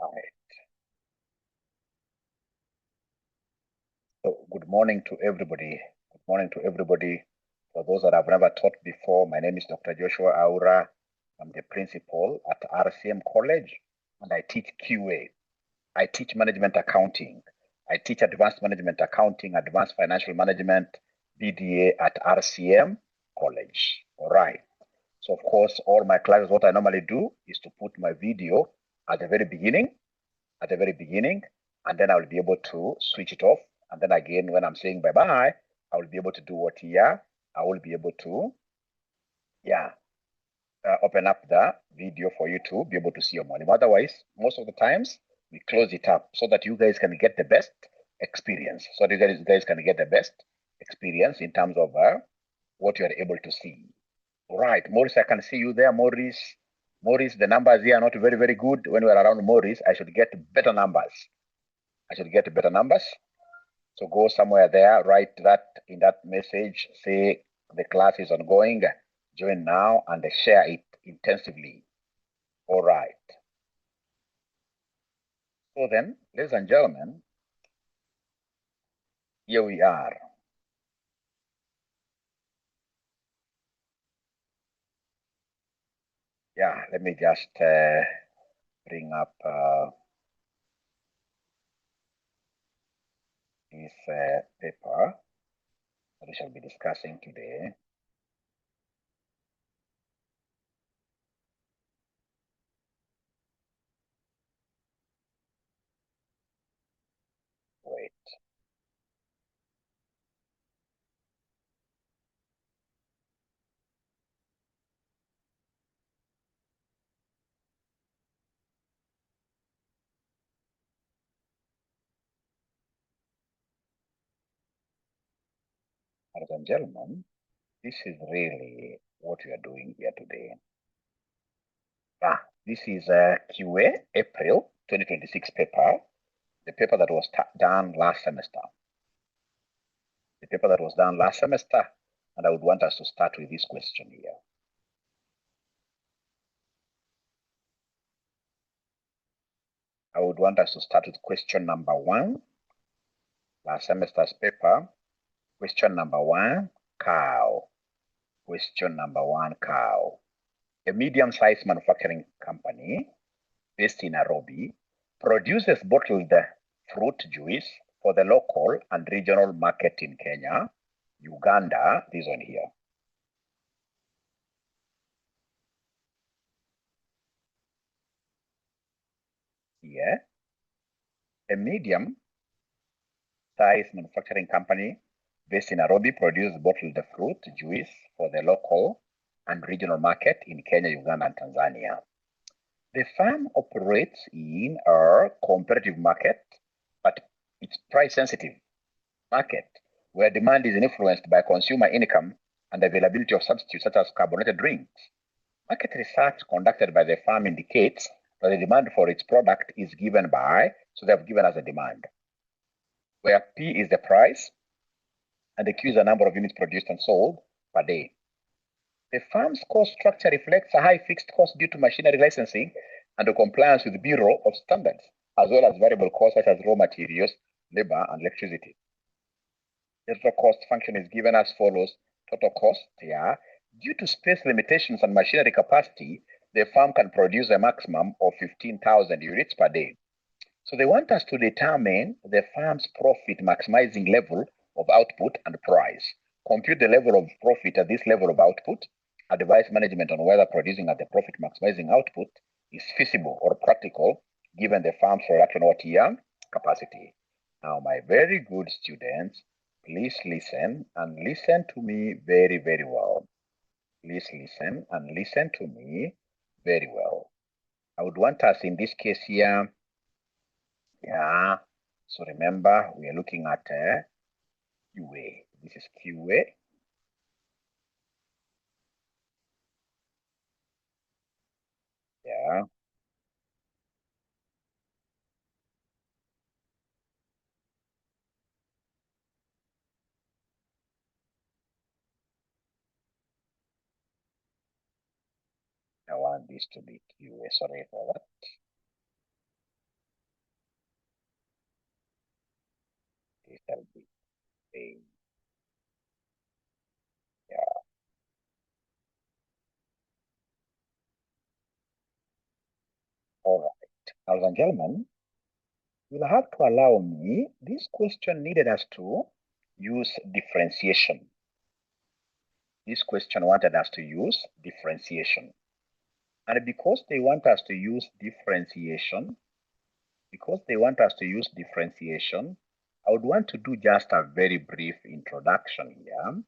Right. So good morning to everybody. Good morning to everybody. For those that I've never taught before, my name is Dr. Joshua Aura. I'm the principal at RCM College, and I teach QA. I teach management accounting. I teach advanced management accounting, advanced financial management, BDA at RCM College. All right. So of course, all my classes, what I normally do is to put my video at the very beginning, and then I will be able to switch it off. And then again, when I'm saying bye-bye, I will be able to do what here? I will be able to, open up the video for you to be able to see your money. Otherwise, most of the times, we close it up so that you guys can get the best experience. So that you guys can get the best experience in terms of what you are able to see. All right, Maurice, I can see you there, Maurice. Maurice, the numbers here are not very, very good. When we're around Maurice, I should get better numbers. So go somewhere there, write that in that message, say the class is ongoing, join now, and share it intensively. All right. So then, ladies and gentlemen, here we are. Yeah, let me just bring up this paper that we shall be discussing today. Wait. Ladies and gentlemen, this is really what we are doing here today. This is QA April 2026 paper, the paper that was done last semester. And I would want us to start with this question here. I would want us to start with question number 1, last semester's paper. Question number 1, cow. Question number 1, cow. A medium-sized manufacturing company based in Nairobi produces bottled fruit juice for the local and regional market in Kenya, Uganda, this one here. Here, a medium-sized manufacturing company based in Nairobi produces bottled fruit juice for the local and regional market in Kenya, Uganda, and Tanzania. The firm operates in a competitive market, but it's price-sensitive market where demand is influenced by consumer income and availability of substitutes such as carbonated drinks. Market research conducted by the firm indicates that the demand for its product is given by, so they have given us a demand, where P is the price and the Q is the number of units produced and sold per day. The firm's cost structure reflects a high fixed cost due to machinery licensing and the compliance with the Bureau of Standards, as well as variable costs such as raw materials, labor, and electricity. The total cost function is given as follows. Total cost, due to space limitations and machinery capacity, the firm can produce a maximum of 15,000 units per day. So they want us to determine the firm's profit maximizing level of output and price. Compute the level of profit at this level of output, advise management on whether producing at the profit maximizing output is feasible or practical given the firm's production OTR capacity. Now, my very good students, please listen and listen to me very, very well. Please listen and listen to me very well. I would want us in this case here, so remember we are looking at QA. This is QA. I want this to be QA, sorry for that. LBA. Yeah. All right. Ladies and gentlemen, you'll have to allow me. This question needed us to use differentiation. This question wanted us to use differentiation. And because they want us to use differentiation, I would want to do just a very brief introduction here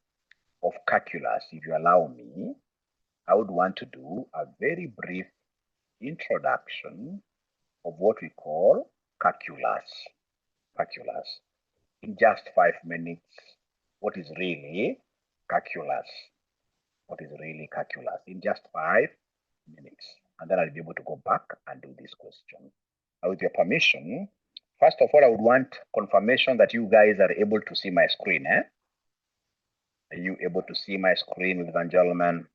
of calculus. If you allow me, I would want to do a very brief introduction of what we call calculus. In just 5 minutes, what is really calculus? In just 5 minutes. And then I'll be able to go back and do this question. Now, with your permission, first of all, I would want confirmation that you guys are able to see my screen. Are you able to see my screen, ladies and gentlemen?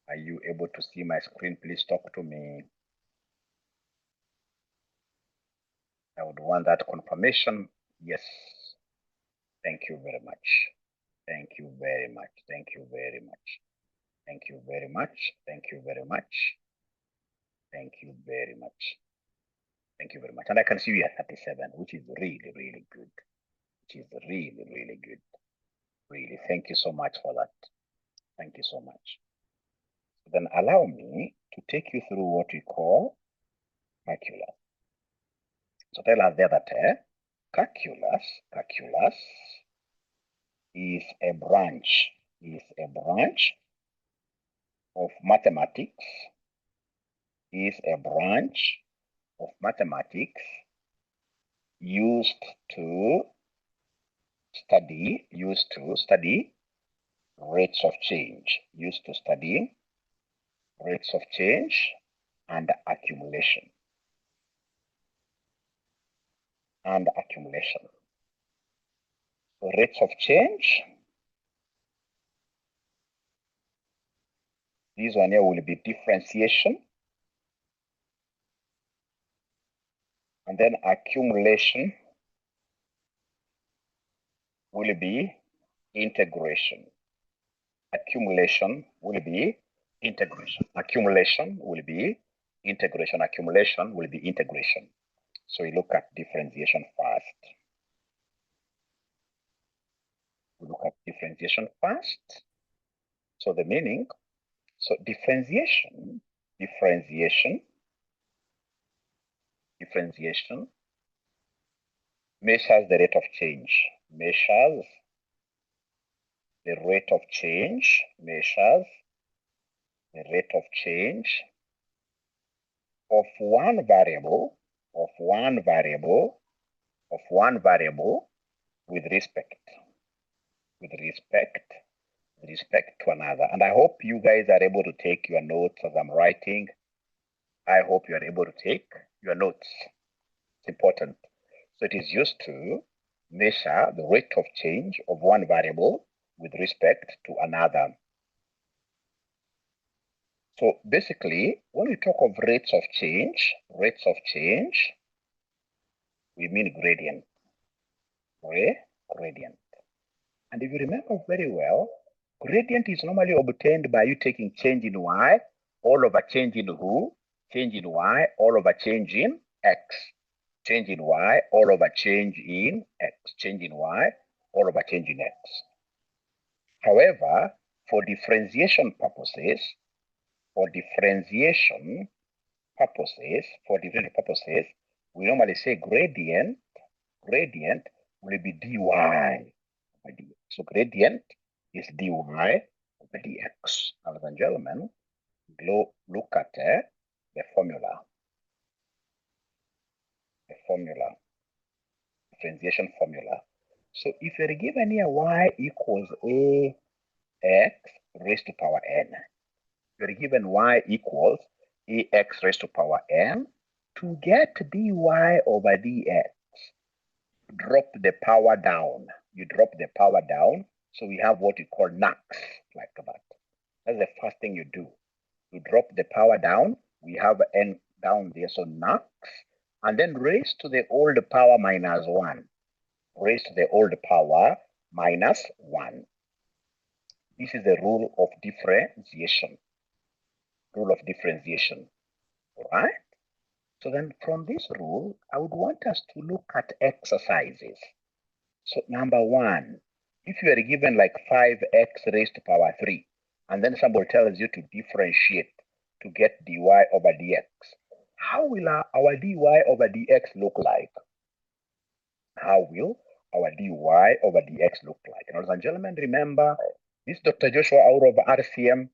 Are you able to see my screen? Please talk to me. I would want that confirmation. Yes. Thank you very much. Thank you very much. Thank you very much. Thank you very much. Thank you very much. Thank you very much. Thank you very much. And I can see you at 37, which is really, really good. Which is really, really good. Really, thank you so much for that. Thank you so much. So then allow me to take you through what we call calculus. So tell us there that calculus is a branch of mathematics, used to study rates of change, and accumulation. So rates of change, this one here will be differentiation, and then accumulation will be integration. Accumulation will be integration. So we look at differentiation first. So the meaning, so differentiation measures the rate of change, of one variable with respect to another. And I hope you guys are able to take your notes as I'm writing. I hope you are able to take your notes. It's important. So it is used to measure the rate of change of one variable with respect to another. So basically, when we talk of rates of change, we mean gradient. And if you remember very well, gradient is normally obtained by you taking change in y all over change in who? Change in y all over change in x. Change in y all over change in x. However, for differentiation purposes, we normally say gradient will be dy over dx. So gradient is dy over dx. Ladies and gentlemen, look at the formula. Differentiation formula. So if you're given here y equals ax raised to power n, you're given y equals ax raised to power n. To get dy over dx, drop the power down. So we have what we call nux, like that. That's the first thing you do. You drop the power down. We have n down there, so nux, and then raised to the old power minus 1. Raised to the old power minus 1. This is the rule of differentiation. Rule of differentiation. All right? So then from this rule, I would want us to look at exercises. So number 1, if you are given like 5x raised to power 3, and then somebody tells you to differentiate to get dy over dx, how will our dy over dx look like? How will our dy over dx look like? And ladies and gentlemen, remember, this is Dr. Joshua out of RCM,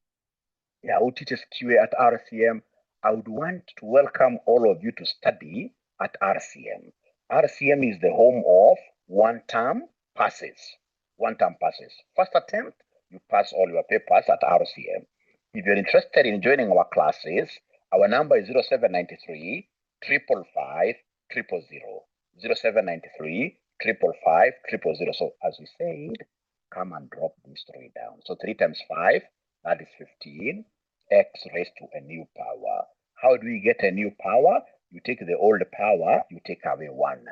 who teaches QA at RCM. I would want to welcome all of you to study at RCM. RCM is the home of one-term passes. One-term passes. First attempt, you pass all your papers at RCM. If you're interested in joining our classes, our number is 0793 555 000. 0793 555 000. So as we said, come and drop these 3 down. So 3 times 5, that is 15. X raised to a new power. How do we get a new power? You take the old power, you take away 1.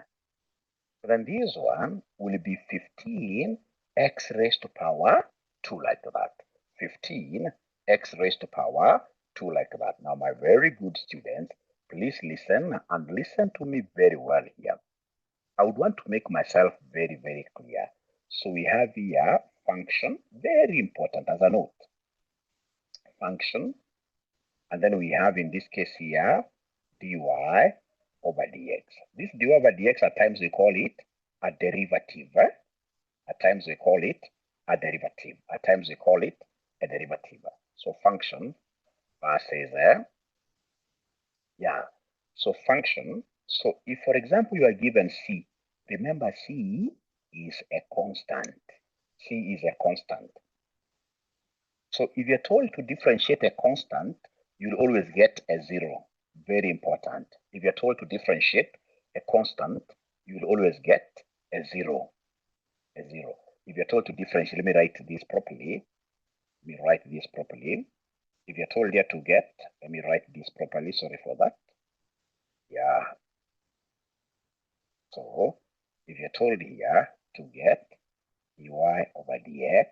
So then this one will be 15 x raised to power 2 like that. 15 x raised to power 2 like that. Now, my very good students, please listen and listen to me very well here. I would want to make myself very, very clear. So we have here function, very important as a note. Function, and then we have in this case here dy over dx. This dy over dx, at times we call it a derivative. At times we call it a derivative. At times we call it a derivative. So function versus so function. So if, for example, you are given c, remember c is a constant. C is a constant. So if you're told to differentiate a constant, you'll always get a 0. Very important. If you're told to differentiate a constant, you'll always get a 0. A 0. If you're told to differentiate, let me write this properly. If you're told here to get, let me write this properly. Sorry for that. Yeah. So if you're told here to get dy over dx,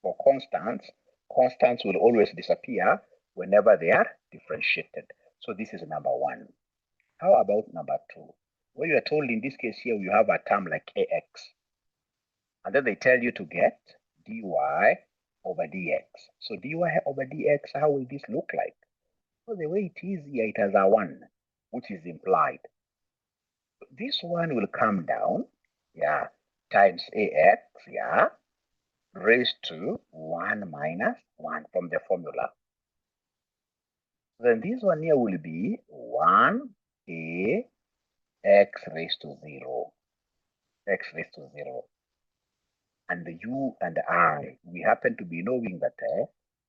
for constants will always disappear whenever they are differentiated. So this is number 1. How about number 2? Well, you are told in this case here, you have a term like ax. And then they tell you to get dy over dx. So dy over dx, how will this look like? Well, the way it is here, it has a 1, which is implied. This one will come down, times ax, raised to 1 minus 1 from the formula. Then this one here will be 1a x raised to 0. X raised to 0. And you and I, we happen to be knowing that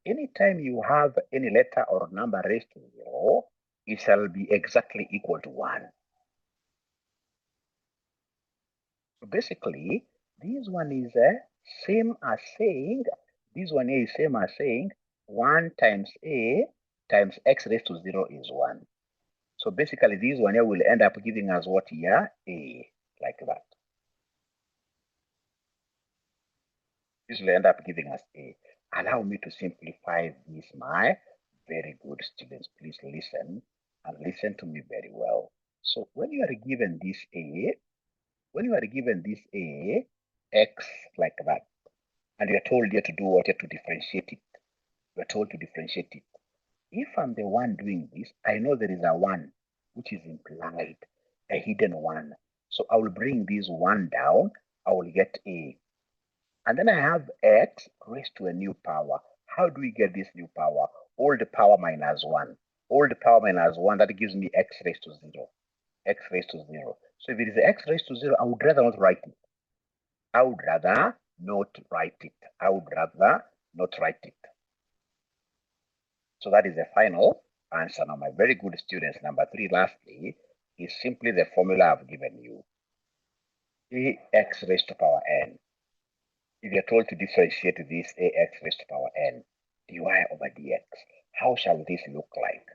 anytime you have any letter or number raised to 0, it shall be exactly equal to 1. So basically, this one is same as saying, 1 times a times x raised to 0 is 1. So basically, this one here will end up giving us what here? A, like that. This will end up giving us a. Allow me to simplify this, my very good students. Please listen and listen to me very well. So when you are given this a, x like that, and you're told here to do what? To differentiate it. You're told to differentiate it. If I'm the one doing this, I know there is a 1, which is implied, a hidden 1. So I will bring this 1 down. I will get a. And then I have x raised to a new power. How do we get this new power? Old power minus 1. Old power minus 1, that gives me x raised to 0. X raised to 0. So if it is x raised to 0, I would rather not write it. So that is the final answer. Now, my very good students, number 3, lastly, is simply the formula I've given you. Ax raised to power n. If you're told to differentiate this ax raised to power n, dy over dx, how shall this look like?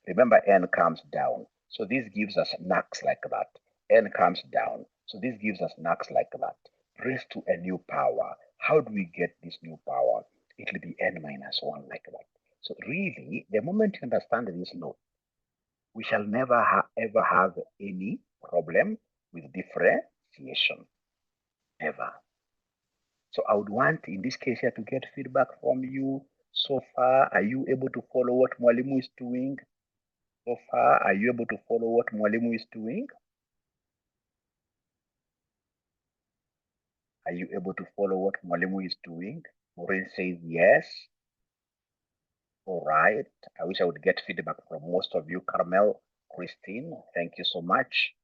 Remember, n comes down. So this gives us knocks like that. N comes down. So this gives us knocks like that. Raised to a new power. How do we get this new power? It will be n minus 1 like that. So really, the moment you understand this note, we shall never ever have any problem with differentiation, ever. So I would want, in this case here, to get feedback from you. So far, are you able to follow what Mwalimu is doing? So far, are you able to follow what Mwalimu is doing? Are you able to follow what Mwalimu is doing? Maureen says yes. All right. I wish I would get feedback from most of you. Carmel, Christine, thank you so much.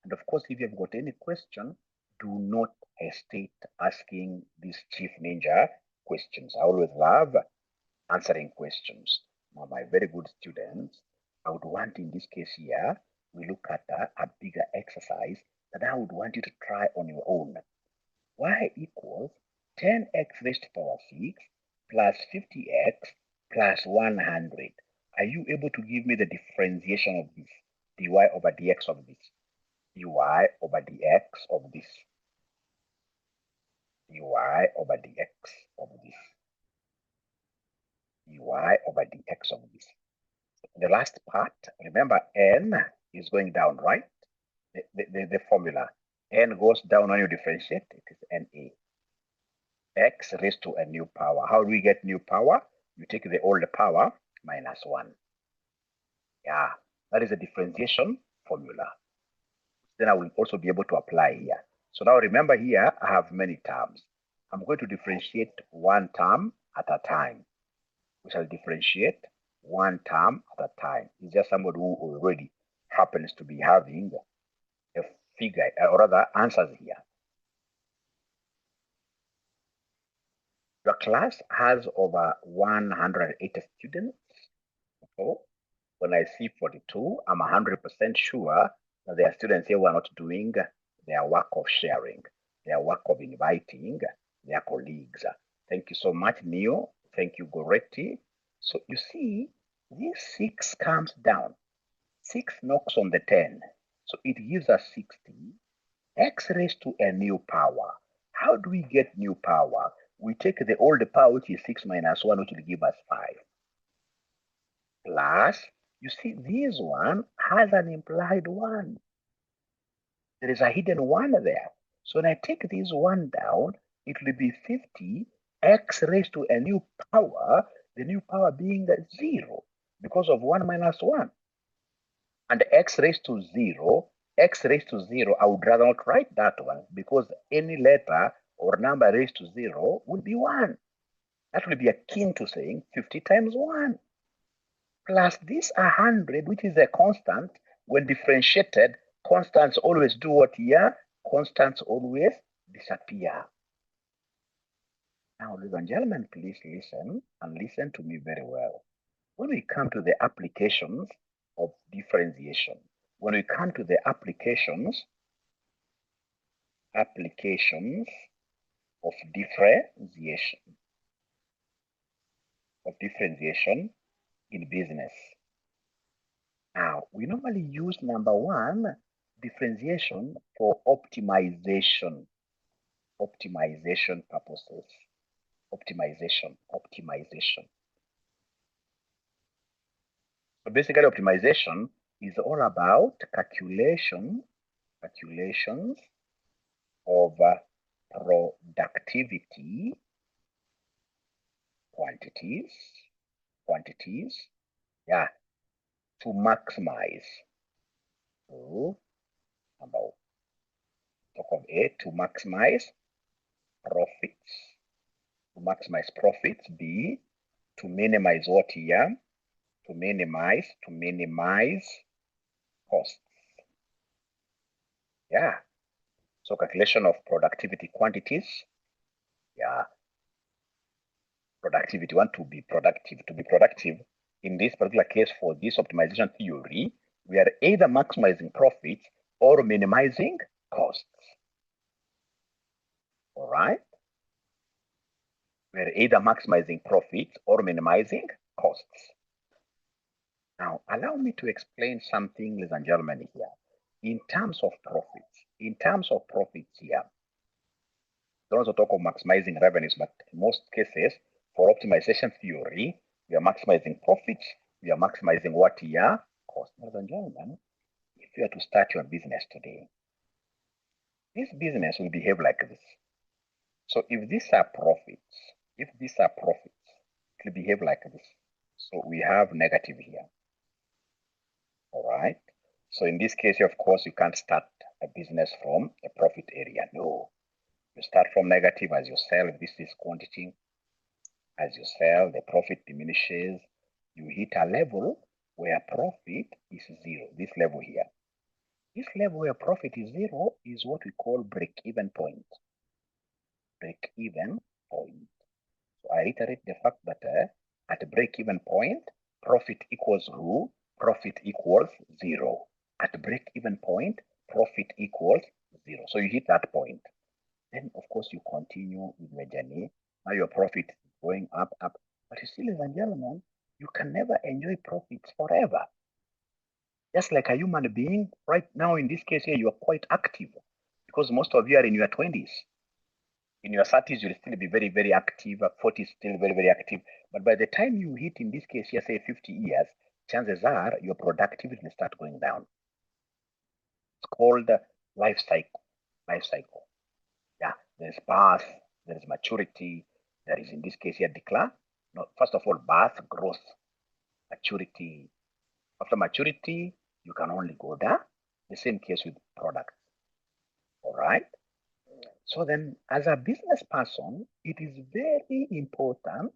And of course, if you've got any question, do not hesitate asking these Chief Ninja questions. I always love answering questions. Now, my very good students, I would want in this case here, we look at a bigger exercise that I would want you to try on your own. Y equals 10x raised to power 6 plus 50x plus 100. Are you able to give me the differentiation of this? dy over dx of this. dy over dx of this. dy over dx of this. dy over dx of this. The last part, remember n is going down, right? The formula. N goes down when you differentiate, it is Na. X raised to a new power. How do we get new power? You take the old power minus 1. Yeah, that is a differentiation formula. Then I will also be able to apply here. So now remember here, I have many terms. I'm going to differentiate one term at a time. We shall differentiate one term at a time. It's just somebody who already happens to be having a figure, or rather answers here. Your class has over 180 students. So when I see 42, I'm 100% sure that there are students here who are not doing their work of sharing, their work of inviting their colleagues. Thank you so much, Neo. Thank you, Goretti. So you see, this 6 comes down. 6 knocks on the 10. So it gives us 60. X raised to a new power. How do we get new power? We take the old power, which is 6 minus 1, which will give us 5. Plus, you see, this one has an implied 1. There is a hidden 1 there. So when I take this 1 down, it will be 50 x raised to a new power, the new power being 0 because of 1 minus 1. And x raised to 0, x raised to 0, I would rather not write that one because any letter or number raised to 0 will be 1. That will be akin to saying 50 times 1. Plus this 100, which is a constant. When differentiated, constants always do what here? Constants always disappear. Now, ladies and gentlemen, please listen and listen to me very well. When we come to the applications of differentiation, when we come to the applications of differentiation in business. Now, we normally use number 1, differentiation for optimization purposes. Optimization. So basically, optimization is all about calculations of productivity quantities, yeah, to maximize. So, about talk of A, to maximize profits. To maximize profits. B, to minimize what here? To minimize costs. Yeah. So calculation of productivity quantities. Yeah. Productivity, want to be productive. To be productive, in this particular case, for this optimization theory, we are either maximizing profits or minimizing costs. All right? We are either maximizing profits or minimizing costs. Now, allow me to explain something, ladies and gentlemen, here. In terms of profits, here, don't also talk of maximizing revenues, but in most cases, for optimization theory, we are maximizing profits, we are maximizing what here? Cost. Ladies and gentlemen, if you are to start your business today, this business will behave like this. So if these are profits, it will behave like this. So we have negative here. All right. So in this case, of course, you can't start a business from a profit area. No. You start from negative as you sell. This is quantity. As you sell, the profit diminishes. You hit a level where profit is zero. This level here. This level where profit is zero is what we call break-even point. Break-even point. So I reiterate the fact that at break-even point, profit equals who? Profit equals zero. At break-even point, profit equals zero. So you hit that point. Then, of course, you continue with your journey. Now your profit is going up. But you see, ladies and gentlemen, you can never enjoy profits forever. Just like a human being, right now in this case here, you are quite active because most of you are in your 20s. In your 30s, you'll still be very, very active. 40s, still very, very active. But by the time you hit, in this case here, say 50 years, chances are your productivity will start going down. It's called life cycle. Life cycle. Yeah, there's birth, there is maturity, there is in this case here decline. No, first of all, birth, growth, maturity. After maturity, you can only go there. The same case with products. All right. So then, as a business person, it is very important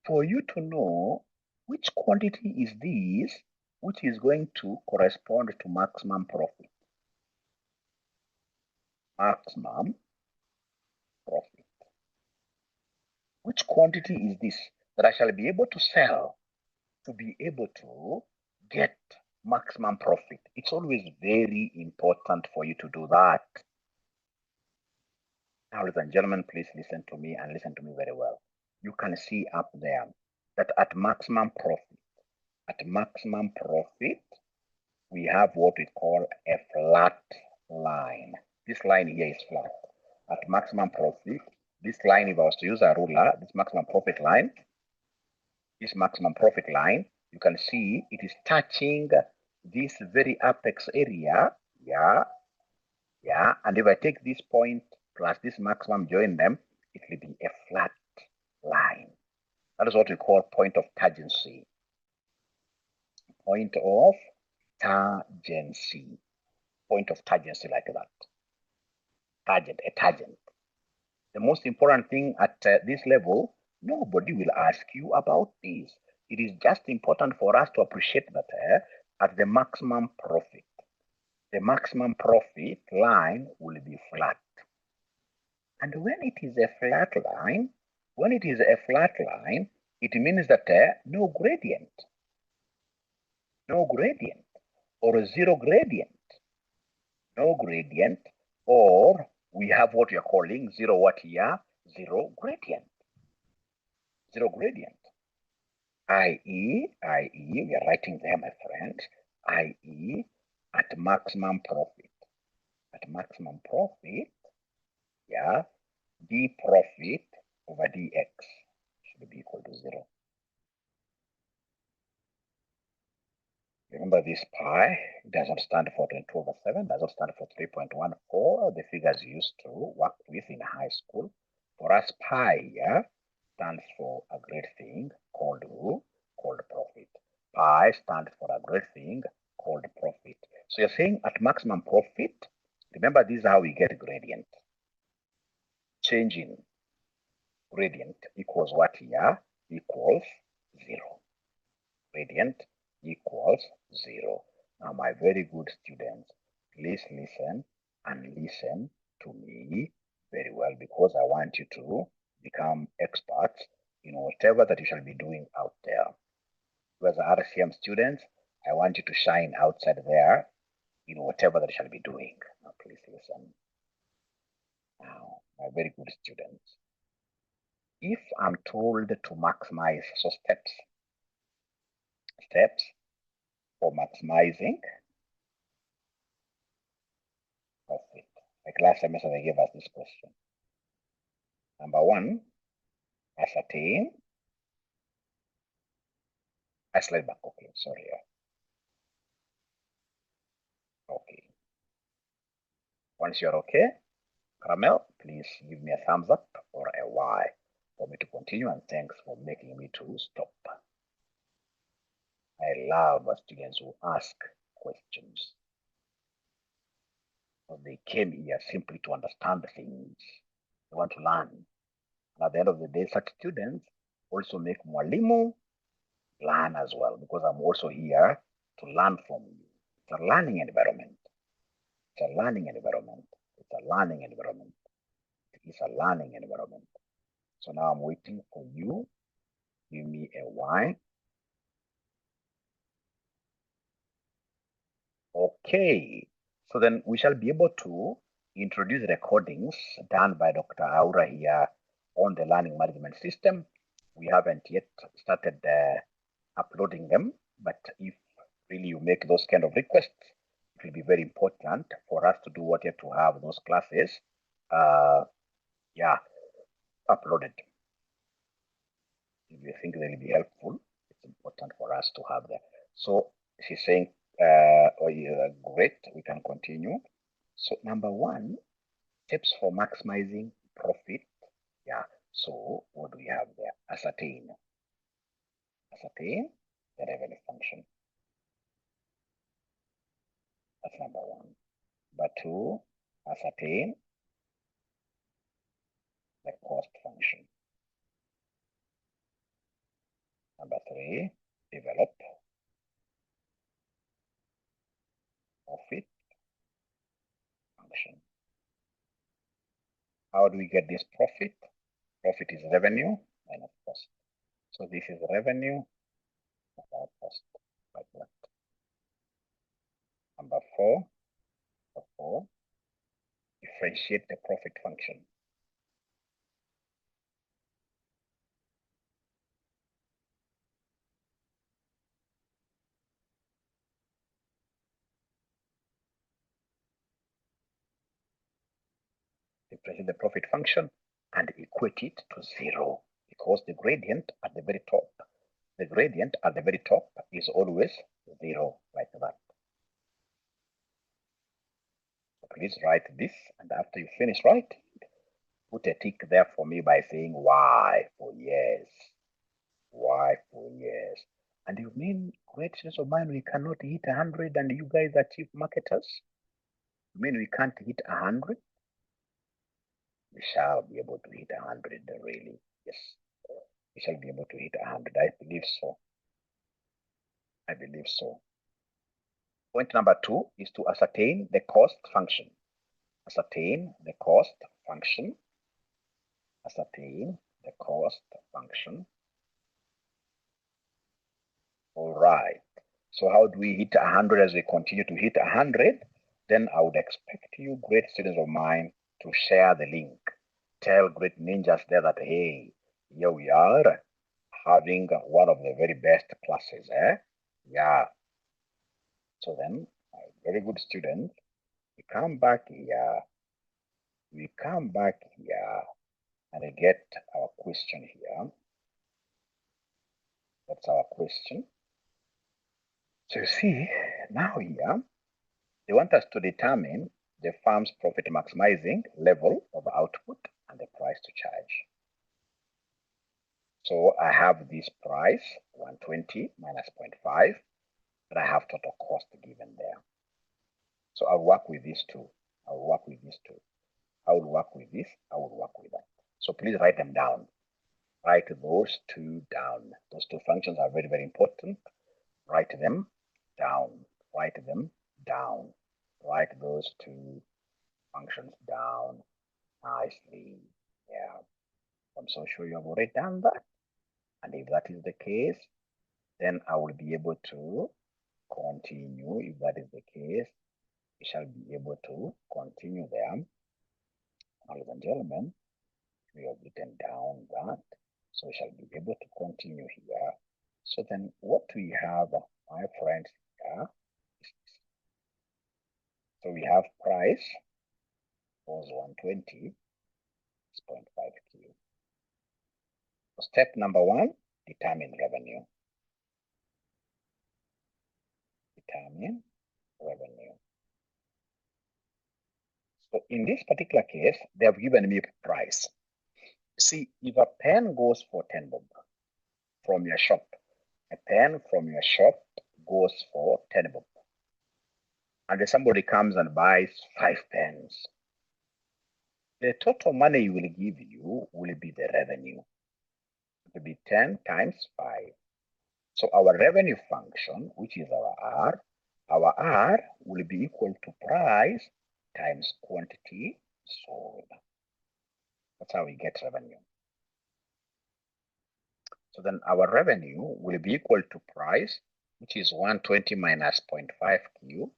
for you to know which quantity is this which is going to correspond to maximum profit. Maximum profit. Which quantity is this that I shall be able to sell to be able to get maximum profit? It's always very important for you to do that. Now, ladies and gentlemen, please listen to me and listen to me very well. You can see up there that at maximum profit, we have what we call a flat line. This line here is flat. At maximum profit, this line, if I was to use a ruler, this maximum profit line, you can see it is touching this very apex area. Yeah. And if I take this point plus this maximum, join them, it will be a flat line. That is what we call point of tangency. Point of tangency. Point of tangency like that. A tangent. The most important thing at this level, nobody will ask you about this. It is just important for us to appreciate that at the maximum profit, the maximum profit line will be flat. And when it is a flat line, it means that no gradient or zero gradient, or we have what we are calling zero what here? Zero gradient. i.e., we are writing there, my friends, i.e., at maximum profit, yeah, d profit over dx should be equal to 0. Remember this pi doesn't stand for 22 over 7, doesn't stand for 3.14, the figures you used to work with in high school. For us, pi stands for a great thing called profit. Pi stands for a great thing called profit. So you're saying at maximum profit, remember this is how we get gradient. Change in gradient equals what here? Equals 0. Gradient equals 0. Now, my very good students, please listen to me very well, because I want you to become experts in whatever that you shall be doing out there. As RCM students, I want you to shine outside there in whatever that you shall be doing. Now, please listen. Now, my very good students, if I'm told to maximize, so steps for maximizing profit. Like last semester, they gave us this question. Number one, ascertain. I slide back. Okay, sorry. Okay. Once you're okay, Caramel, please give me a thumbs up or a Y for me to continue, and thanks for making me to stop. I love students who ask questions. They came here simply to understand the things. They want to learn. And at the end of the day, such students also make mwalimu learn as well, because I'm also here to learn from you. It's a learning environment. It's a learning environment. It's a learning environment. It's a learning environment. So now I'm waiting for you. Give me a Y. Okay. So then we shall be able to introduce recordings done by Dr. Aura here on the learning management system. We haven't yet started uploading them, but if really you make those kind of requests, it will be very important for us to do what you have to have those classes uploaded. If you think they will be helpful, it's important for us to have them. So she's saying, great, we can continue. So number one, tips for maximizing profit. Yeah, so what do we have there? Ascertain the revenue function. That's number one. Number two, ascertain the cost function. Number three, develop profit function. How do we get this profit? Profit is revenue minus cost. So this is revenue without cost, like that. Number four, differentiate the profit function. Differentiate the profit function and equate it to zero, because the gradient at the very top, is always zero, like that. So please write this, and after you finish writing, put a tick there for me by saying Y for yes. Y for yes. And you mean, great sense of mine, we cannot hit 100 and you guys are chief marketers? You mean we can't hit 100? We shall be able to hit 100, really. Yes, we shall be able to hit 100. I believe so. I believe so. Point number two is to ascertain the cost function. Ascertain the cost function. Ascertain the cost function. All right. So how do we hit 100 as we continue to hit 100? Then I would expect you, great students of mine, to share the link. Tell great ninjas there that, hey, here we are having one of the very best classes. Yeah. So then, very good students, we come back here. And get our question here. That's our question. So you see, now here, they want us to determine the firm's profit maximizing level of output and the price to charge. So I have this price, 120 minus 0.5, and I have total cost given there. So I'll work with these two. I will work with this. I will work with that. So please write them down. Write those two down. Those two functions are very, very important. Write them down. Write those two functions down nicely. Yeah. I'm so sure you have already done that. And if that is the case, then I will be able to continue. If that is the case, we shall be able to continue there. Ladies and gentlemen, we have written down that. So we shall be able to continue here. So then what we have, my friends, here, so we have price was 120.5 Q. So step number 1, determine revenue. Determine revenue. So in this particular case, they have given me price. See, if a pen goes for 10 bob from your shop, a pen from your shop goes for 10 bob, and then somebody comes and buys 5 pens, the total money you will give you will be the revenue. It will be 10 times 5. So our revenue function, which is our R will be equal to price times quantity sold. That's how we get revenue. So then our revenue will be equal to price, which is 120 minus 0.5 Q.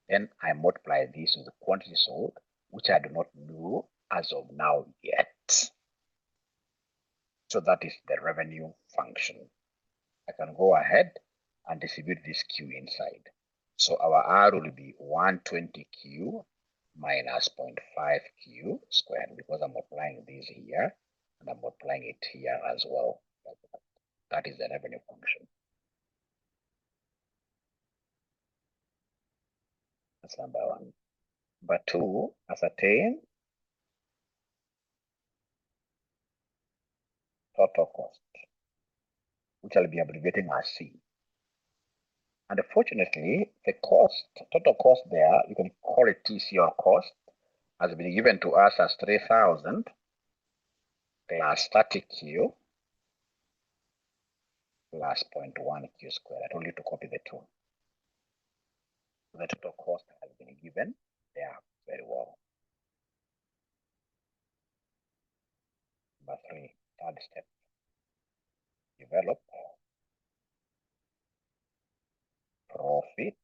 Then I multiply this with the quantity sold, which I do not know as of now yet. So that is the revenue function. I can go ahead and distribute this Q inside. So our R will be 120Q minus 0.5 Q squared, because I'm multiplying this here and I'm multiplying it here as well. That is the revenue function. That's number 1. Number 2, ascertain total cost, which I'll be abbreviating as C. And fortunately, the cost, total cost there, you can call it TCR cost, has been given to us as 3,000 plus 30Q plus 0.1 Q squared. I told you to copy the 2. The total cost has been given there very well. Number 3, third step, develop profit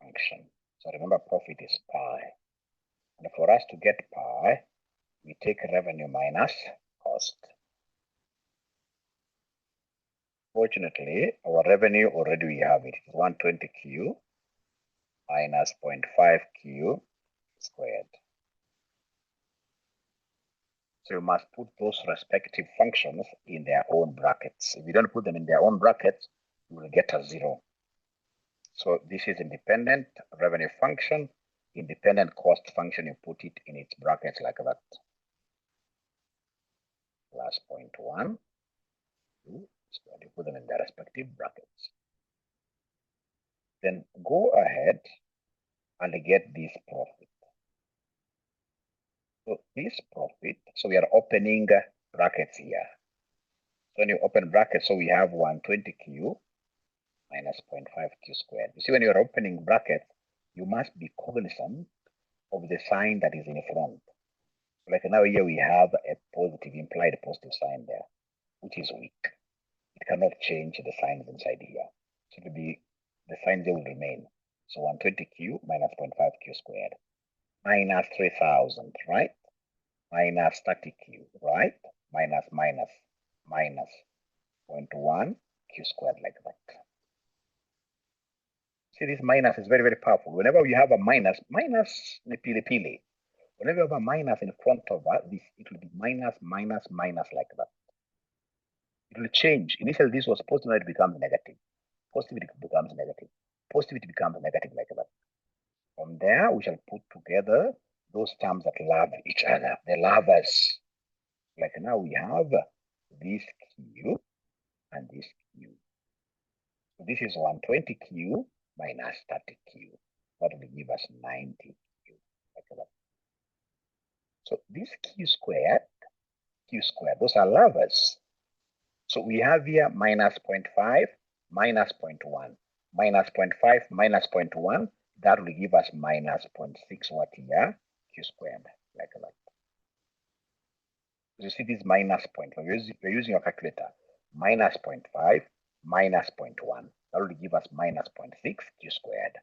function. So remember, profit is pi. And for us to get pi, we take revenue minus cost. Fortunately, our revenue already we have it. 120Q minus 0.5Q squared. So you must put those respective functions in their own brackets. If you don't put them in their own brackets, you will get a 0. So this is independent revenue function, independent cost function, you put it in its brackets like that. Plus 0.1, you put them in their respective brackets. Then go ahead and get this profit. So this profit, so we are opening brackets here. So when you open brackets, so we have 120Q minus 0.5Q squared. You see, when you're opening brackets, you must be cognizant of the sign that is in front. Like now here we have a positive, implied positive sign there, which is weak. It cannot change the signs inside here. So it will be, the signs there will remain. So 120Q minus 0.5Q squared minus 3,000, right? Minus 30Q, right? Minus 0.1 Q squared like that. See, this minus is very, very powerful. Whenever you have a minus pili. Whenever you have a minus in front of this, it will be minus like that. It will change. Initially, this was positive, now it becomes negative. Positivity becomes negative. Positivity becomes negative like that. From there, we shall put together those terms that love each other, the lovers. Like now we have this Q and this Q. So this is 120Q minus 30Q. That will give us 90Q. Like that. So this Q squared, those are lovers. So we have here minus 0.5, minus 0.1, minus 0.5, minus 0.1. That will give us minus 0.6 what here, Q squared, like that. You see this minus 0.5, we're using a calculator, minus 0.5, minus 0.1. That will give us minus 0.6 Q squared.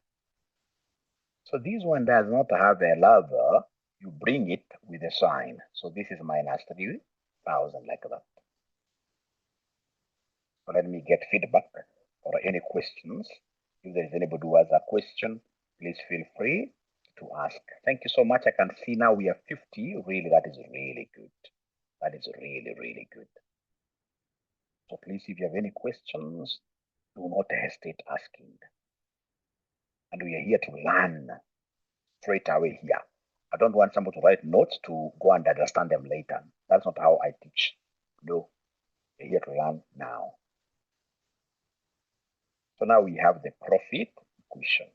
So this one does not have a lover, you bring it with a sign. So this is minus 3,000 like that. So let me get feedback or any questions. If there is anybody who has a question, please feel free to ask. Thank you so much. I can see now we have 50. Really, that is really good. That is really, really good. So please, if you have any questions, do not hesitate asking. And we are here to learn straight away here. I don't want somebody to write notes to go and understand them later. That's not how I teach. No, we're here to learn now. So now we have the profit equation.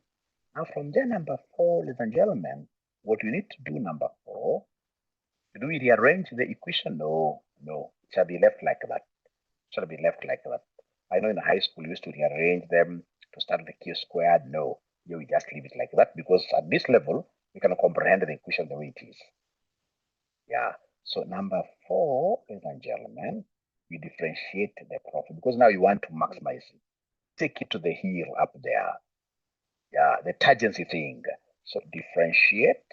Now from there, number 4, ladies and gentlemen, what we need to do, number 4, do we rearrange the equation? No, it shall be left like that. It shall be left like that. I know in high school we used to rearrange them to start with the q squared. No, here we just leave it like that because at this level, we can comprehend the equation the way it is. Yeah, so number 4, ladies and gentlemen, we differentiate the profit because now you want to maximize it. Take it to the hill up there. Yeah, the tangency thing. So differentiate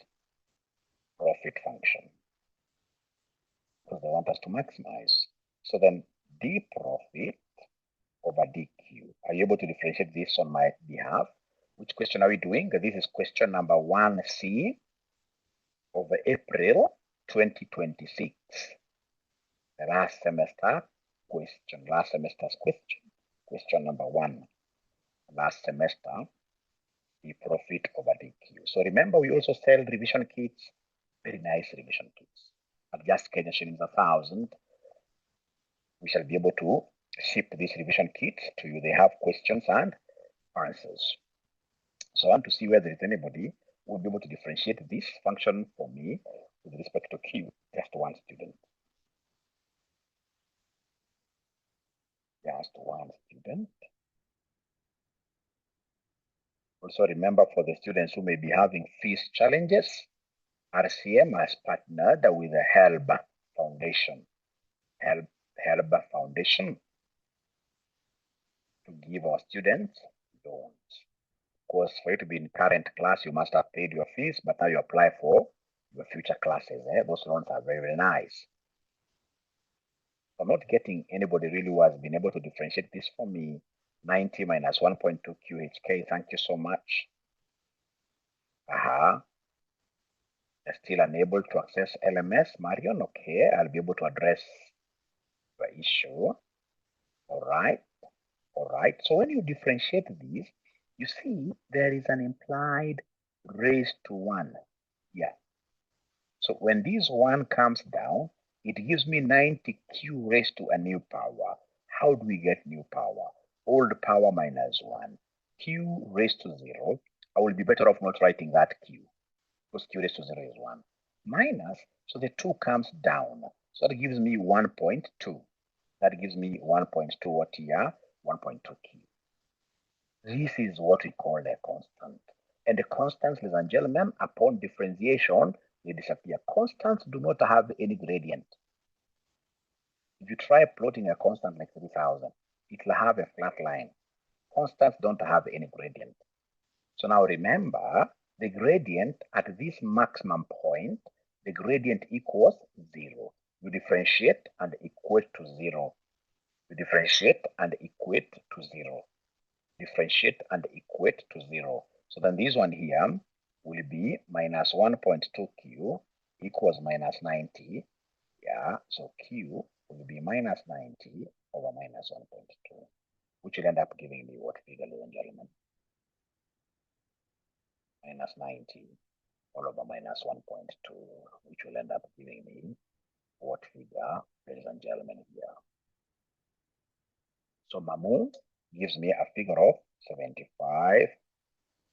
profit function because they want us to maximize. So then d profit over dq. Are you able to differentiate this on my behalf? Which question are we doing? This is question number 1C over April 2026. The last semester's question. Question number 1. Last semester, the profit over dq. So remember, we also sell revision kits, very nice revision kits. At just Kenya shillings 1,000, we shall be able to ship this revision kit to you. They have questions and answers. So I want to see whether there is anybody who will be able to differentiate this function for me with respect to q. Just one student. Just one student. Also remember, for the students who may be having fees challenges, RCM has partnered with the HELB Foundation. HELB Foundation to give our students loans. Of course, for you to be in current class, you must have paid your fees, but now you apply for your future classes. Those loans are very, very nice. I'm not getting anybody really who has been able to differentiate this for me. 90 minus 1.2 QHK. Thank you so much. Still unable to access LMS, Marion. Okay, I'll be able to address the issue. All right. So when you differentiate these, you see there is an implied raised to 1. Yeah. So when this 1 comes down, it gives me 90q raised to a new power. How do we get new power? Old power minus 1. Q raised to 0. I will be better off not writing that q, because q raised to 0 is 1. Minus, so the 2 comes down. So that gives me 1.2. That gives me 1.2 what here? 1.2q. This is what we call a constant. And the constants, ladies and gentlemen, upon differentiation, they disappear. Constants do not have any gradient. If you try plotting a constant like 3,000, it will have a flat line. Constants don't have any gradient. So now remember, the gradient at this maximum point, the gradient equals 0. You differentiate and equate to 0. You differentiate and equate to 0. Differentiate and equate to 0. So then this one here will be minus 1.2q equals minus 90. Yeah, so q will be minus 90 over minus 1.2, which will end up giving me what figure, ladies and gentlemen? Minus 90 all over minus 1.2, which will end up giving me what figure, ladies and gentlemen, here? So Mamu gives me a figure of 75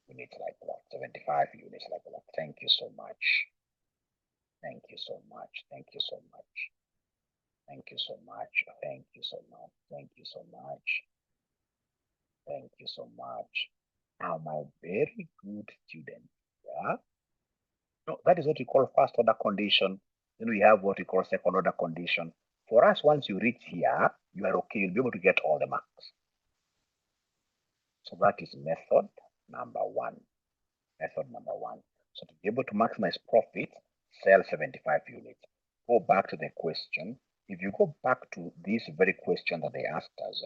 units like that. 75 units like that. Thank you so much. Thank you so much. Thank you so much. Thank you so much. Thank you so much. Thank you so much. Thank you so much. Now, my very good student. Yeah. No, that is what we call first order condition. Then we have what we call second order condition. For us, once you reach here, you are okay. You'll be able to get all the marks. So that is method number 1. Method number 1. So to be able to maximize profit, sell 75 units. Go back to the question. if you go back to this very question that they asked us,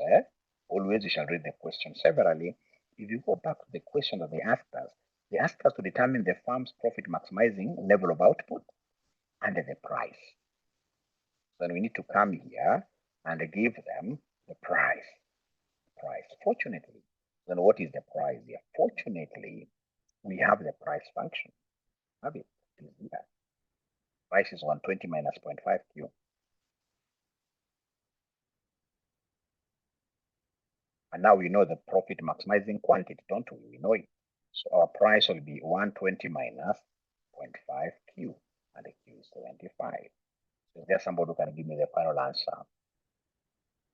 always you shall read the question severally. If you go back to the question that they asked us to determine the firm's profit maximizing level of output and the price. Then we need to come here and give them the price. Fortunately, then what is the price here? Fortunately, we have the price function. Have it. It is here. Price is 120 minus 0.5 Q. And now we know the profit maximizing quantity, don't we? We know it. So our price will be 120 minus 0.5 Q, and the Q is 75. So is there somebody who can give me the final answer?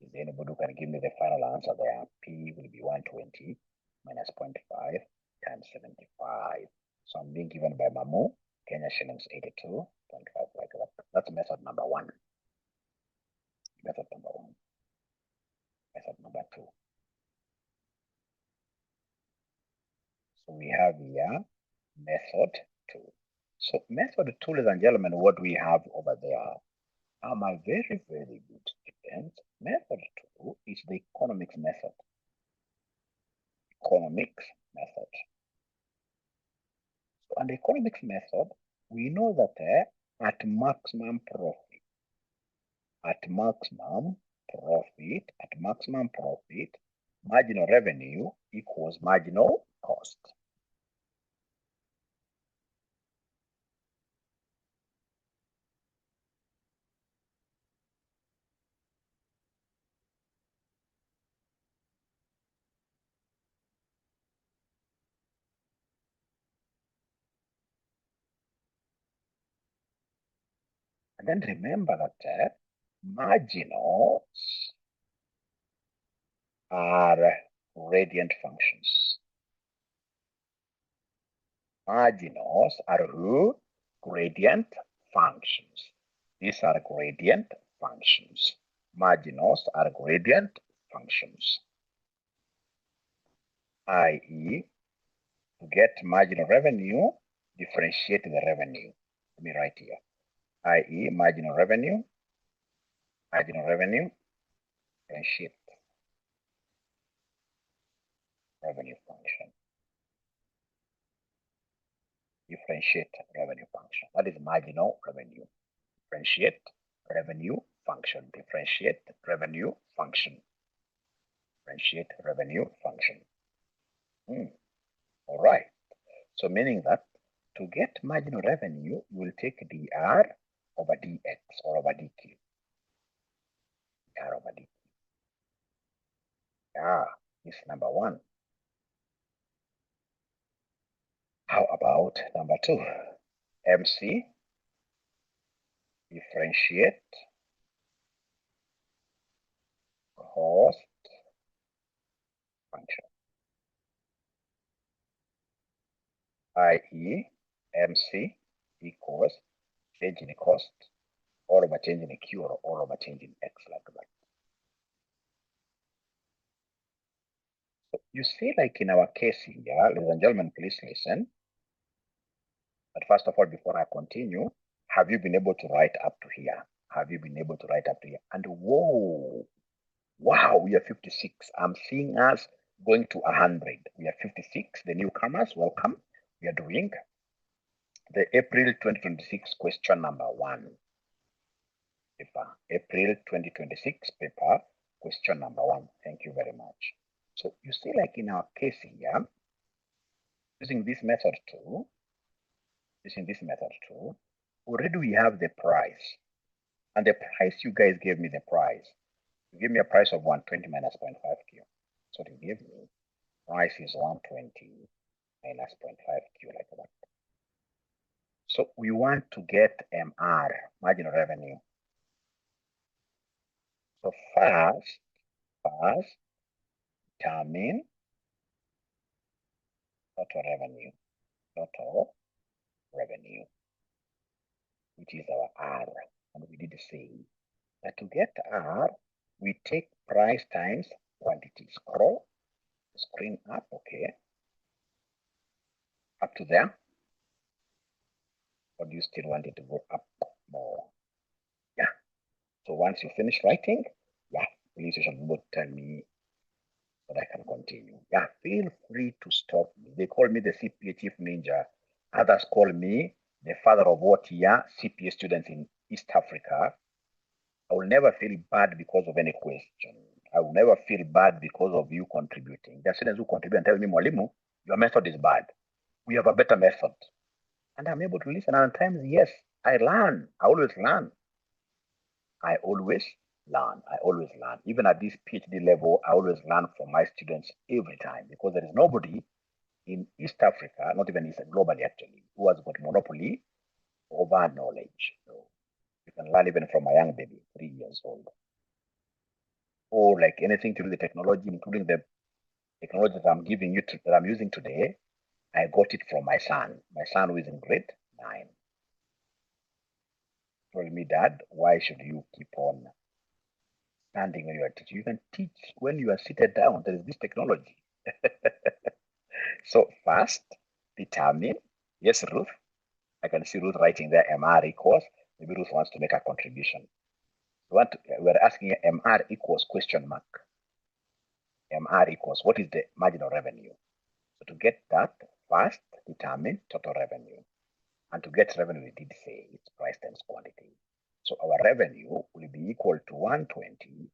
Is there anybody who can give me the final answer there? P will be 120 minus 0.5 times 75. So I'm being given by Mamu, Kenya shillings 82.5, like that. That's method number one. Method number one. Method number two. So we have here method two. So method two, ladies and gentlemen, what we have over there are my very, very good students. Method two is the economics method. Economics method. So, and the economics method, we know that at maximum profit, marginal revenue equals marginal cost. And then remember that marginals are gradient functions. Marginals are who? Gradient functions. These are gradient functions. Marginals are gradient functions. I.e., to get marginal revenue, differentiate the revenue. Let me write here. I.e., marginal revenue, differentiate revenue function. Differentiate revenue function. That is marginal revenue. Differentiate revenue function. Differentiate revenue function. Differentiate revenue function. All right. So meaning that to get marginal revenue, you will take dr over dx or over dq. Dr over dq. This is number one. How about number two? MC, differentiate cost function. I.e., MC equals change in cost all over change in Q or all over change in X, like that. So you see, like in our case here, ladies and gentlemen, please listen. But first of all, before I continue, have you been able to write up to here? Have you been able to write up to here? And whoa, wow, we are 56. I'm seeing us going to 100. We are 56. The newcomers, welcome. We are doing the April 2026 question number one. Paper, April 2026 paper, question number one. Thank you very much. So you see, like in our case here, using this method too, already we have the price. And the price, you guys gave me the price. You gave me a price of 120 minus 0.5 Q. So you gave me price is 120 minus 0.5 Q, like that. So we want to get MR, marginal revenue. So first, determine total revenue, which is our R. And we did say that to get R, we take price times quantity. Scroll the screen up, okay. Up to there. Or do you still want it to go up more? Yeah. So once you finish writing, yeah, please you should be able to tell me so that I can continue. Yeah, feel free to stop me. They call me the CPA Chief Ninja. Others call me the father of what here CPA students in East Africa. I will never feel bad because of any question. I will never feel bad because of you contributing. There are students who contribute and tell me, Mwalimu, your method is bad. We have a better method. And I'm able to listen. And at times, yes, I learn. I always learn. I always learn. I always learn. Even at this PhD level, I always learn from my students every time because there is nobody in East Africa, not even East, globally actually, who has got monopoly over knowledge. So you can learn even from a young baby, 3 years old. Or like anything to do with technology, including the technology that I'm giving you that I'm using today, I got it from my son. My son who is in grade 9. Told me, Dad, why should you keep on standing when you are teaching? You can teach when you are seated down. There is this technology. So first, determine. Yes, Ruth. I can see Ruth writing there MR equals. Maybe Ruth wants to make a contribution. We're asking MR equals question mark. MR equals what is the marginal revenue? So to get that, first determine total revenue. And to get revenue, we did say it's price times quantity. So our revenue will be equal to 120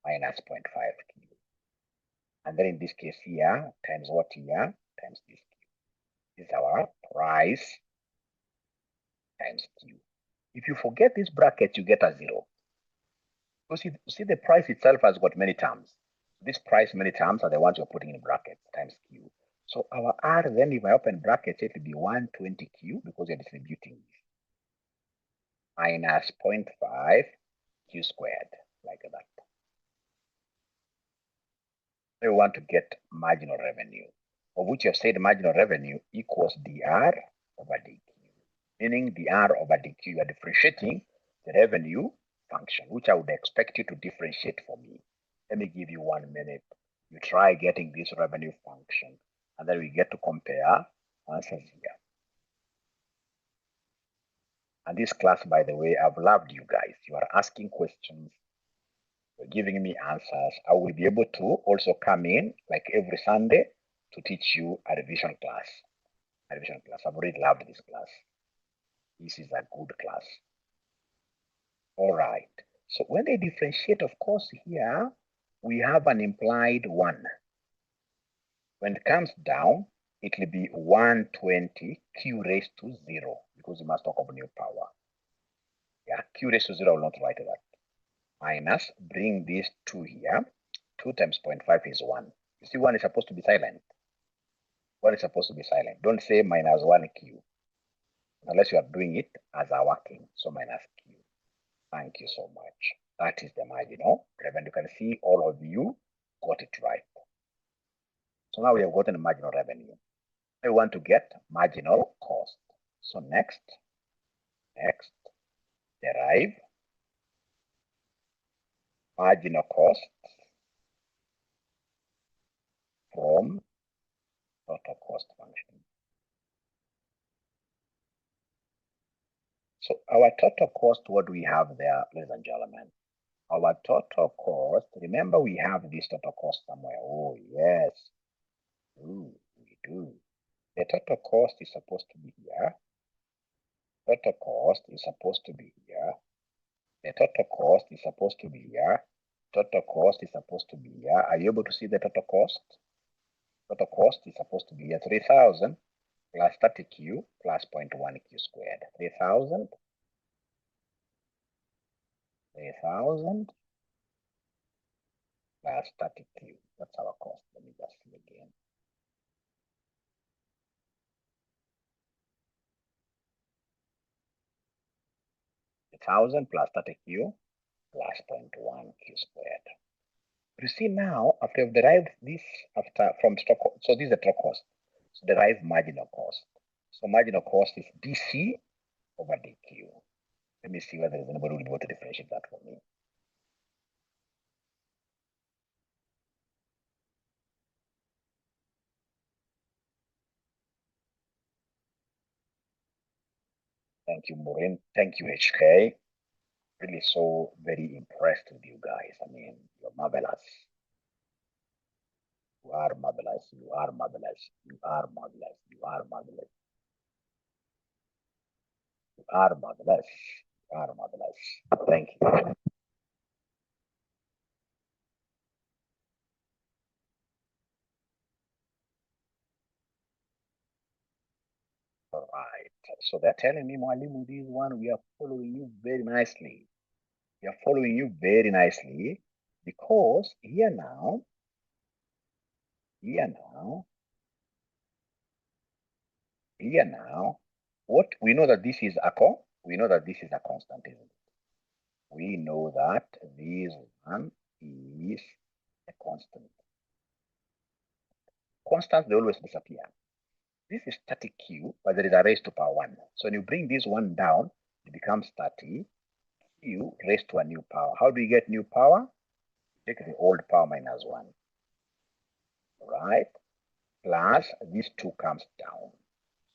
minus 0.5 Q. And then in this case here, times what here, times this Q. This is our price times Q. If you forget this bracket, you get a 0. You see the price itself has got many terms. This price many terms are the ones you're putting in brackets times Q. So our R then, if I open brackets, it will be 120Q because you're distributing this. Minus 0.5 Q squared, like that. We want to get marginal revenue, of which you have said marginal revenue equals dr over dq. Meaning dr over dq, you are differentiating the revenue function, which I would expect you to differentiate for me. Let me give you 1 minute. You try getting this revenue function, and then we get to compare answers here. And this class, by the way, I've loved you guys. You are asking questions, you're giving me answers. I will be able to also come in like every Sunday to teach you a revision class. I've already loved this class. This is a good class. All right. So when they differentiate, of course, here we have an implied 1. When it comes down, it will be 120 Q raised to 0 because we must talk of new power. Yeah, Q raised to 0, I will not write that. Minus, bring this 2 here. 2 times 0.5 is 1. You see, 1 is supposed to be silent. 1 is supposed to be silent. Don't say minus 1Q unless you are doing it as a working. So minus Q. Thank you so much. That is the marginal revenue. You can see all of you got it right. So now we have gotten marginal revenue. I want to get marginal cost. So next, derive marginal cost from total cost function. So our total cost, what do we have there, ladies and gentlemen? Our total cost, remember we have this total cost somewhere. Oh, yes. Ooh, we do. The total cost is supposed to be here. Total cost is supposed to be here. The total cost is supposed to be here. Total cost is supposed to be here. Are you able to see the total cost? Total cost is supposed to be here. 3,000 plus 30Q plus 0.1Q squared. 3,000 plus 30Q. That's our cost. Let me just see again. $1,000 plus 30Q plus 0.1Q squared. You see now, after you've derived this from stock, so this is the total cost. So derive marginal cost. So marginal cost is DC over DQ. Let me see whether there's anybody who will be able to differentiate that for me. Thank you, Maureen. Thank you, HK. Really so very impressed with you guys. I mean, you're marvelous. You are marvelous. You are marvelous. You are marvelous. You are marvelous. You are marvelous. You are marvelous. Thank you. All right. So they're telling me, Mwalimu, this one, we are following you very nicely. We are following you very nicely because here now, here now, here now, what we know that this is a we know that this is a constant, isn't it? We know that this one is a constant. Constants, they always disappear. This is static Q, but there is a raised to power 1. So when you bring this one down, it becomes 30 Q raised to a new power. How do you get new power? Take the old power minus 1. Right? Plus this 2 comes down.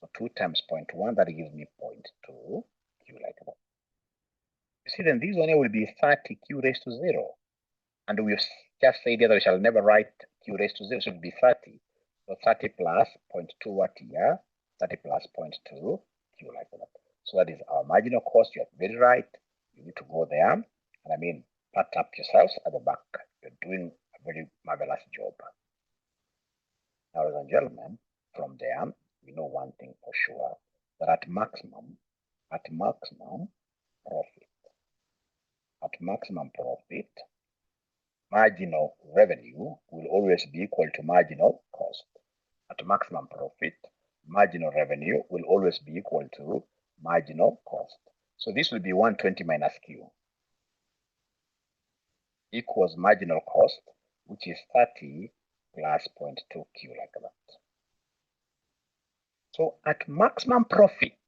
So 2 times 0.1, that gives me 0.2 Q like that. You see, then this one here will be 30 Q raised to 0. And we've just said that we shall never write Q raised to 0, so it will be 30. So 30 plus 0.2 what here? 30 plus 0.2 Q like that. So that is our marginal cost. You're very right. You need to go there. And I mean, pat up yourselves at the back. You're doing a very marvelous job. Now, ladies and gentlemen, from there, we know one thing for sure, that at maximum profit, marginal revenue will always be equal to marginal cost. At maximum profit, marginal revenue will always be equal to marginal cost. So this will be 120 minus Q equals marginal cost, which is 30 plus 0.2 Q like that. So at maximum profit,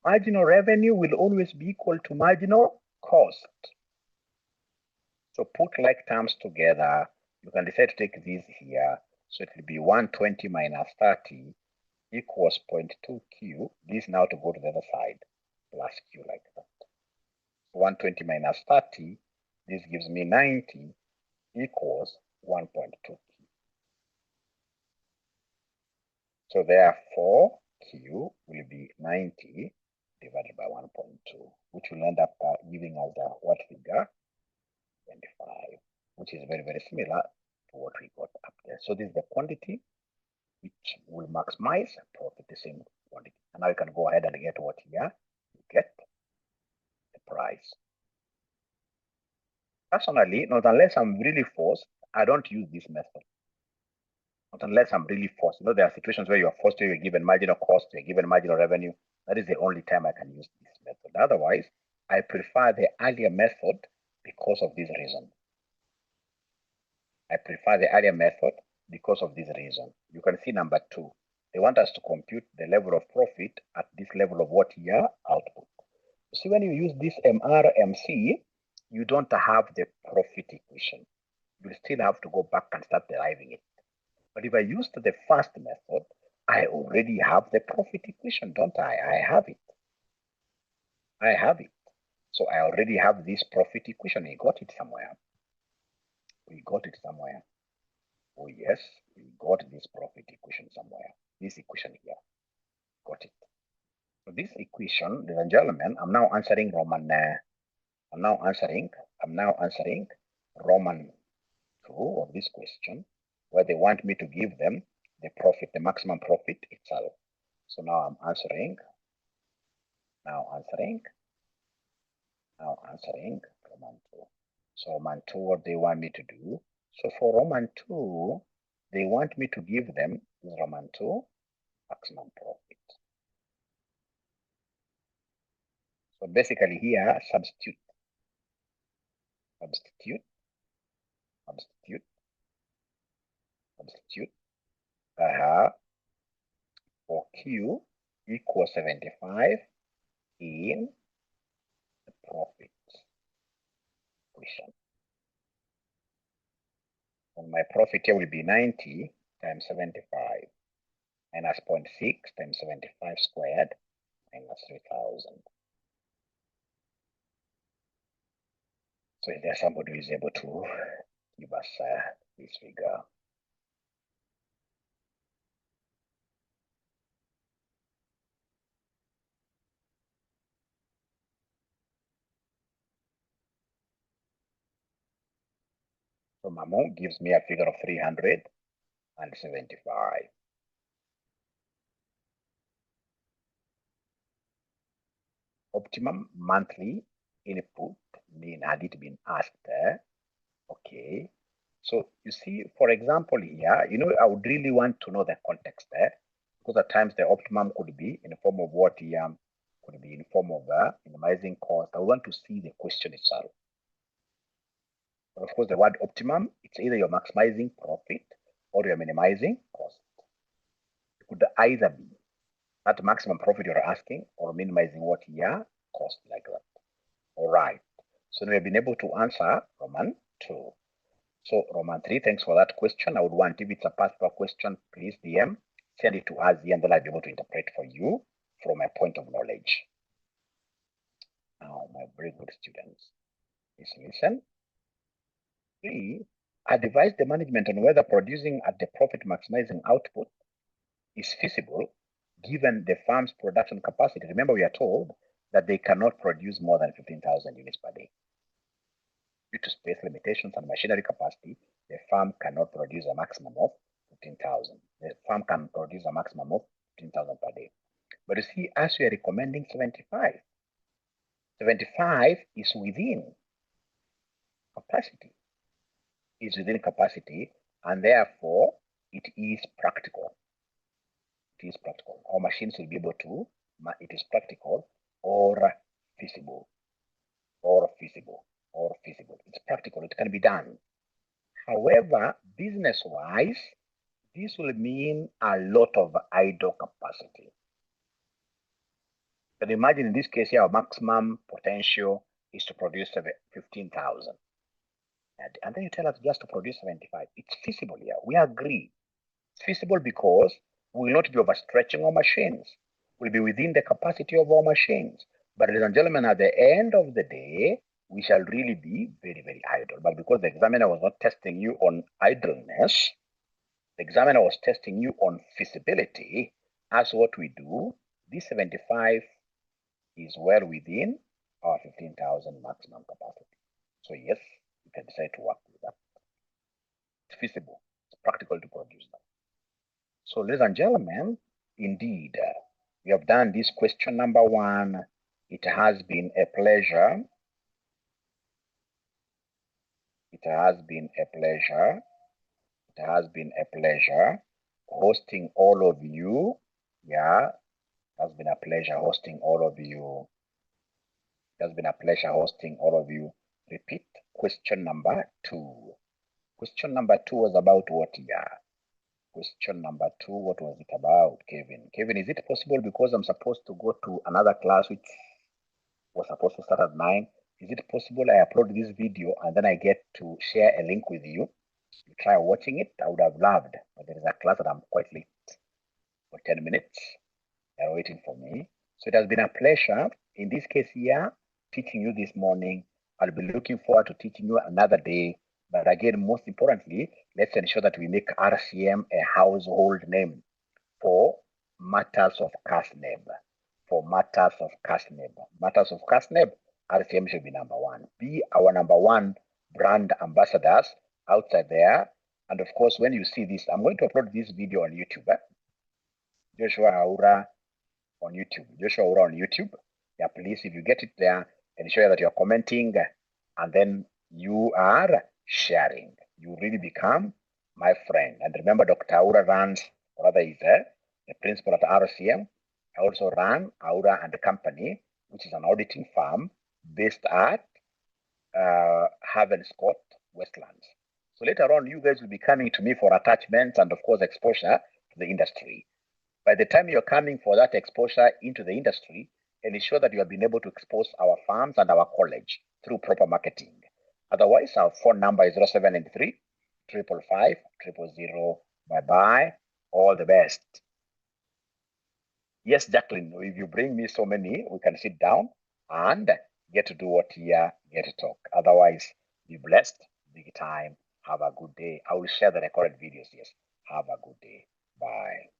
marginal revenue will always be equal to marginal cost. So put like terms together. You can decide to take this here. So it will be 120 minus 30 equals 0.2 Q. This now to go to the other side, plus Q like that. 120 minus 30, this gives me 90 equals 1.2 Q. So therefore, Q will be 90 divided by 1.2, which will end up giving us what figure? 25, which is very, very similar to what we got up there. So this is the quantity which will maximize profit, the same quantity. And now you can go ahead and get what here? You get the price. Personally, not unless I'm really forced, I don't use this method. Not unless I'm really forced. You know, there are situations where you are forced to, you're given marginal cost, you're given marginal revenue. That is the only time I can use this method. Otherwise, I prefer the earlier method because of this reason. I prefer the earlier method because of this reason. You can see number 2. They want us to compute the level of profit at this level of what here? Output. You see, when you use this MRMC, you don't have the profit equation. You still have to go back and start deriving it. But if I used the first method, I already have the profit equation, don't I? I have it. I have it. So I already have this profit equation. We got it somewhere. We got it somewhere. Oh yes, we got this profit equation somewhere. This equation here. Got it. So this equation, ladies and gentlemen, I'm now answering Roman 2 of this question, where they want me to give them the profit, the maximum profit itself. So now I'm answering Roman 2. So Roman 2, what they want me to do. So for Roman 2, they want me to give them Roman 2 maximum profit. So basically here, substitute. For Q equals 75 in the profit equation. And my profit here will be 90 times 75 minus 0.6 times 75 squared minus 3,000. So is there somebody who is able to give us this figure? So Mamu gives me a figure of 375. Optimum monthly input mean had it been asked. Okay. So you see, for example, here, I would really want to know the context there, because at times the optimum could be in the form of what here, could be in the form of minimizing cost. I want to see the question itself. But of course, the word optimum, it's either you're maximizing profit or you're minimizing cost. It could either be that maximum profit you're asking or minimizing what here cost like that. All right. So we have been able to answer Roman 2. So Roman 3, thanks for that question. I would want, if it's a past paper question, please DM, send it to us here, and then I'll be able to interpret for you from a point of knowledge. Now, my very good students, please listen. 3, advise the management on whether producing at the profit maximizing output is feasible given the firm's production capacity. Remember, we are told that they cannot produce more than 15,000 units per day. Due to space limitations and machinery capacity, the firm cannot produce a maximum of 15,000. The firm can produce a maximum of 15,000 per day. But you see, as we are recommending 75, 75 is within capacity. Is within capacity, and therefore it is practical. It is practical. Our machines will be able to, it is practical or feasible, or feasible, or feasible. It's practical, it can be done. However, business-wise, this will mean a lot of idle capacity. But imagine in this case here, our maximum potential is to produce 15,000. And then you tell us just to produce 75. It's feasible here. We agree. It's feasible because we will not be overstretching our machines. We'll be within the capacity of our machines. But ladies and gentlemen, at the end of the day, we shall really be very, very idle. But because the examiner was not testing you on idleness, the examiner was testing you on feasibility. As what we do, this 75 is well within our 15,000 maximum capacity. So yes, you can decide to work with that. It's feasible. It's practical to produce that. So ladies and gentlemen, indeed, we have done this question number 1. It has been a pleasure. It has been a pleasure. It has been a pleasure hosting all of you. Yeah, it has been a pleasure hosting all of you. It has been a pleasure hosting all of you. Repeat question number 2. Question number 2 was about what? Yeah. Question number 2, what was it about, Kevin? Kevin, is it possible, because I'm supposed to go to another class which was supposed to start at 9, is it possible I upload this video and then I get to share a link with you? You try watching it. I would have loved, but there is a class that I'm quite late for 10 minutes. They're waiting for me. So it has been a pleasure, in this case here, teaching you this morning. I'll be looking forward to teaching you another day. But again, most importantly, let's ensure that we make RCM a household name for matters of KASNEB. For matters of KASNEB. Matters of KASNEB, RCM should be number 1. Be our number 1 brand ambassadors outside there. And of course, when you see this, I'm going to upload this video on YouTube. Joshua Aura on YouTube. Joshua Aura on YouTube. Yeah, please, if you get it there, ensure that you're commenting and then you are sharing. You really become my friend. And remember, Dr. Aura runs, or rather is the principal at RCM. I also run Aura and the Company, which is an auditing firm based at Haven Scott, Westlands. So later on, you guys will be coming to me for attachments and, of course, exposure to the industry. By the time you're coming for that exposure into the industry, ensure that you have been able to expose our firms and our college through proper marketing. Otherwise, our phone number is 0793 555 000. Bye-bye. All the best. Yes, Jacqueline, if you bring me so many, we can sit down and get to do what here, get to talk. Otherwise, be blessed, big time. Have a good day. I will share the recorded videos. Yes. Have a good day. Bye.